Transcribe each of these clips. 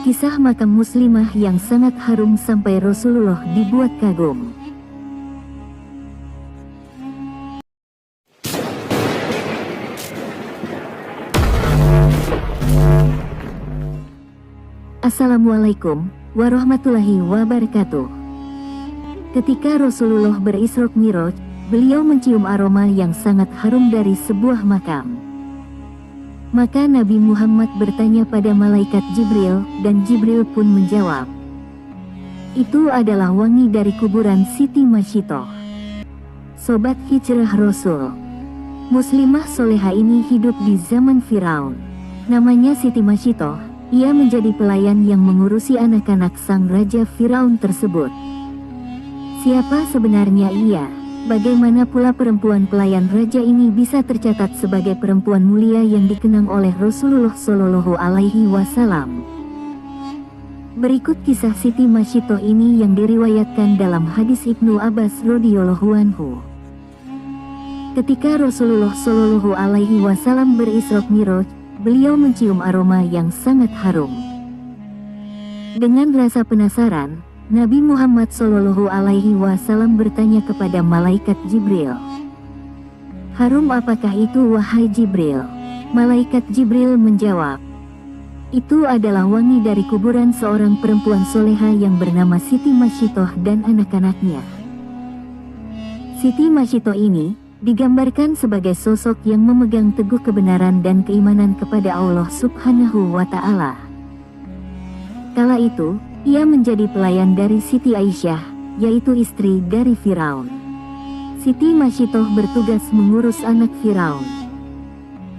Kisah makam muslimah yang sangat harum sampai Rasulullah dibuat kagum. Assalamualaikum warahmatullahi wabarakatuh. Ketika Rasulullah berisra Mi'raj, beliau mencium aroma yang sangat harum dari sebuah makam. Maka Nabi Muhammad bertanya pada malaikat Jibril, dan Jibril pun menjawab, "Itu adalah wangi dari kuburan Siti Masyitoh." Sobat Hijrah Rasul, muslimah soleha ini hidup di zaman Firaun. Namanya Siti Masyitoh. Ia menjadi pelayan yang mengurusi anak-anak sang raja Firaun tersebut. Siapa sebenarnya ia? Bagaimana pula perempuan pelayan raja ini bisa tercatat sebagai perempuan mulia yang dikenang oleh Rasulullah Shallallahu Alaihi Wasallam? Berikut kisah Siti Masyitoh ini yang diriwayatkan dalam hadis Ibnu Abbas radhiyallahu anhu. Ketika Rasulullah Shallallahu Alaihi Wasallam berisra Mi'raj, beliau mencium aroma yang sangat harum. Dengan rasa penasaran, Nabi Muhammad Shallallahu Alaihi Wasallam bertanya kepada malaikat Jibril, "Harum apakah itu wahai Jibril?" Malaikat Jibril menjawab, "Itu adalah wangi dari kuburan seorang perempuan soleha yang bernama Siti Masyitoh dan anak-anaknya." Siti Masyitoh ini digambarkan sebagai sosok yang memegang teguh kebenaran dan keimanan kepada Allah Subhanahu wa Ta'ala. Kala itu, ia menjadi pelayan dari Siti Aisyah, yaitu istri dari Firaun. Siti Masyitoh bertugas mengurus anak Firaun.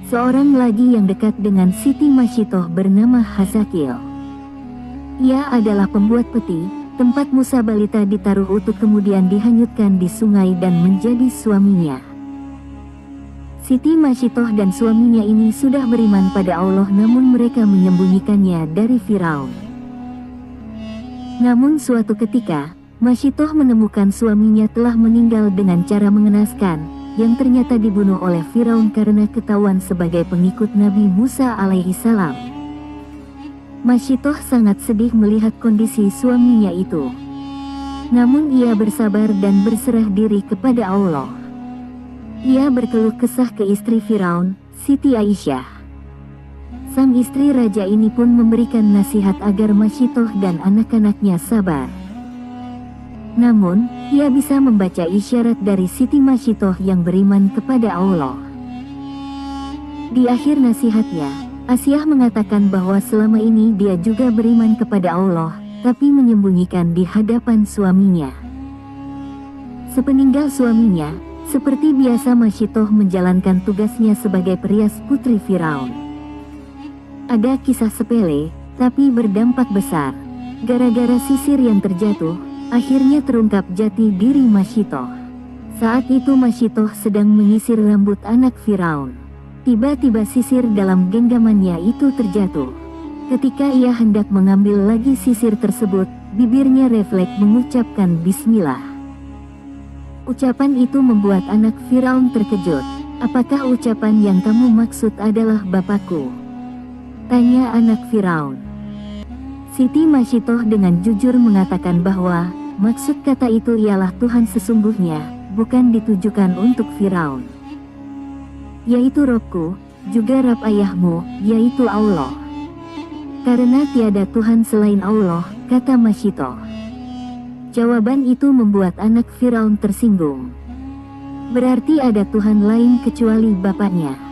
Seorang lagi yang dekat dengan Siti Masyitoh bernama Hasakil. Ia adalah pembuat peti, tempat Musa balita ditaruh utuh kemudian dihanyutkan di sungai dan menjadi suaminya. Siti Masyitoh dan suaminya ini sudah beriman pada Allah, namun mereka menyembunyikannya dari Firaun. Namun suatu ketika, Masyitoh menemukan suaminya telah meninggal dengan cara mengenaskan, yang ternyata dibunuh oleh Firaun karena ketahuan sebagai pengikut Nabi Musa alaihi salam. Masyitoh sangat sedih melihat kondisi suaminya itu. Namun ia bersabar dan berserah diri kepada Allah. Ia berkeluh kesah ke istri Firaun, Siti Aisyah. Sang istri raja ini pun memberikan nasihat agar Masyitoh dan anak-anaknya sabar. Namun, ia bisa membaca isyarat dari Siti Masyitoh yang beriman kepada Allah. Di akhir nasihatnya, Asyah mengatakan bahwa selama ini dia juga beriman kepada Allah, tapi menyembunyikan di hadapan suaminya. Sepeninggal suaminya, seperti biasa Masyitoh menjalankan tugasnya sebagai perias putri Firaun. Ada kisah sepele, tapi berdampak besar. Gara-gara sisir yang terjatuh, akhirnya terungkap jati diri Masyitoh. Saat itu Masyitoh sedang menyisir rambut anak Firaun. Tiba-tiba sisir dalam genggamannya itu terjatuh. Ketika ia hendak mengambil lagi sisir tersebut, bibirnya refleks mengucapkan Bismillah. Ucapan itu membuat anak Firaun terkejut. "Apakah ucapan yang kamu maksud adalah Bapakku?" tanya anak Firaun. Siti Masyitoh dengan jujur mengatakan bahwa maksud kata itu ialah Tuhan sesungguhnya, bukan ditujukan untuk Firaun. Yaitu Robku, juga Rab ayahmu, yaitu Allah. Karena tiada Tuhan selain Allah, kata Masyitoh. Jawaban itu membuat anak Firaun tersinggung. Berarti ada Tuhan lain kecuali bapaknya.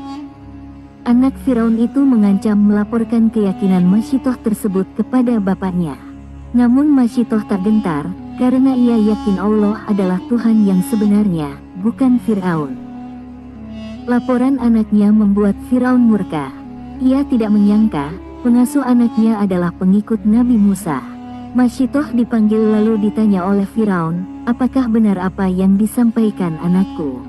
Anak Firaun itu mengancam melaporkan keyakinan Masyitoh tersebut kepada bapaknya. Namun Masyitoh tak gentar, karena ia yakin Allah adalah Tuhan yang sebenarnya, bukan Firaun. Laporan anaknya membuat Firaun murka. Ia tidak menyangka, pengasuh anaknya adalah pengikut Nabi Musa. Masyitoh dipanggil lalu ditanya oleh Firaun, "Apakah benar apa yang disampaikan anakku?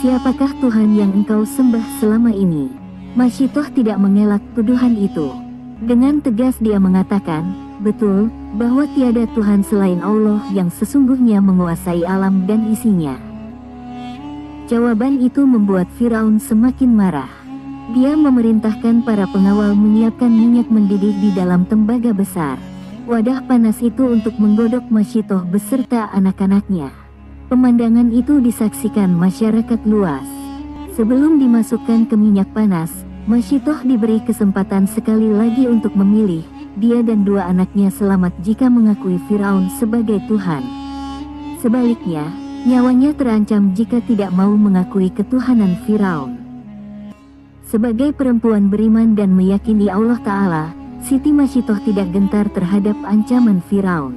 Siapakah Tuhan yang engkau sembah selama ini?" Masyitoh tidak mengelak tuduhan itu. Dengan tegas dia mengatakan, "Betul, bahwa tiada Tuhan selain Allah yang sesungguhnya menguasai alam dan isinya." Jawaban itu membuat Firaun semakin marah. Dia memerintahkan para pengawal menyiapkan minyak mendidih di dalam tembaga besar. Wadah panas itu untuk menggodok Masyitoh beserta anak-anaknya. Pemandangan itu disaksikan masyarakat luas. Sebelum dimasukkan ke minyak panas, Masyitoh diberi kesempatan sekali lagi untuk memilih. Dia dan dua anaknya selamat jika mengakui Firaun sebagai Tuhan. Sebaliknya, nyawanya terancam jika tidak mau mengakui ketuhanan Firaun. Sebagai perempuan beriman dan meyakini Allah Ta'ala, Siti Masyitoh tidak gentar terhadap ancaman Firaun.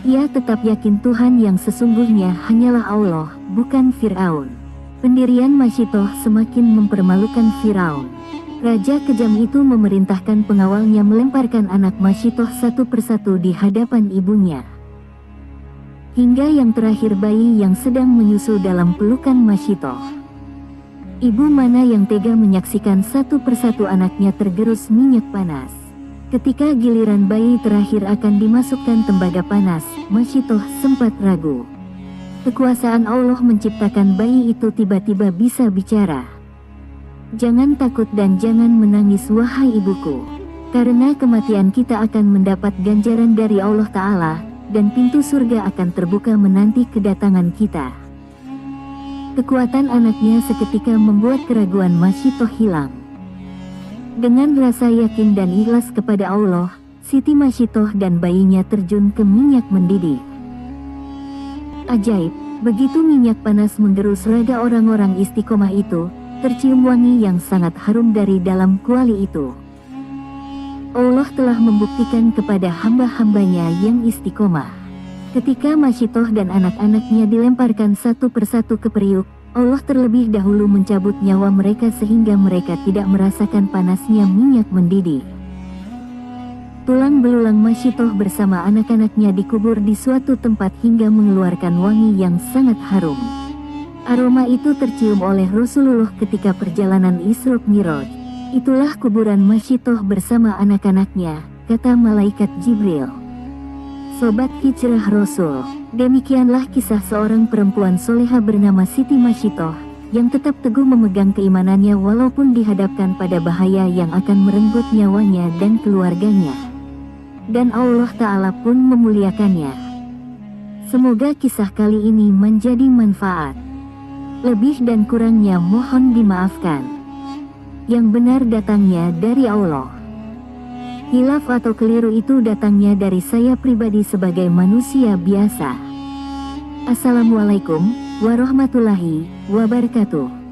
Ia tetap yakin Tuhan yang sesungguhnya hanyalah Allah, bukan Firaun. Pendirian Masyitoh semakin mempermalukan Firaun. Raja kejam itu memerintahkan pengawalnya melemparkan anak Masyitoh satu persatu di hadapan ibunya. Hingga yang terakhir bayi yang sedang menyusu dalam pelukan Masyitoh. Ibu mana yang tega menyaksikan satu persatu anaknya tergerus minyak panas. Ketika giliran bayi terakhir akan dimasukkan tembaga panas, Masyitoh sempat ragu. Kekuasaan Allah menciptakan bayi itu tiba-tiba bisa bicara. Jangan takut dan jangan menangis wahai ibuku. Karena kematian kita akan mendapat ganjaran dari Allah Ta'ala, dan pintu surga akan terbuka menanti kedatangan kita. Kekuatan anaknya seketika membuat keraguan Masyitoh hilang. Dengan rasa yakin dan ikhlas kepada Allah, Siti Masyitoh dan bayinya terjun ke minyak mendidih. Ajaib, begitu minyak panas menggerus raga orang-orang istiqomah itu, tercium wangi yang sangat harum dari dalam kuali itu. Allah telah membuktikan kepada hamba-hambanya yang istiqomah. Ketika Masyitoh dan anak-anaknya dilemparkan satu persatu ke periuk, Allah terlebih dahulu mencabut nyawa mereka sehingga mereka tidak merasakan panasnya minyak mendidih. Tulang belulang Masyitoh bersama anak-anaknya dikubur di suatu tempat hingga mengeluarkan wangi yang sangat harum. Aroma itu tercium oleh Rasulullah ketika perjalanan Isra Mi'raj. Itulah kuburan Masyitoh bersama anak-anaknya, kata malaikat Jibril. Sobat Hijrah Rasul, demikianlah kisah seorang perempuan soleha bernama Siti Masyitoh, yang tetap teguh memegang keimanannya walaupun dihadapkan pada bahaya yang akan merenggut nyawanya dan keluarganya. Dan Allah Ta'ala pun memuliakannya. Semoga kisah kali ini menjadi manfaat. Lebih dan kurangnya mohon dimaafkan. Yang benar datangnya dari Allah. Hilaf atau keliru itu datangnya dari saya pribadi sebagai manusia biasa. Assalamualaikum warahmatullahi wabarakatuh.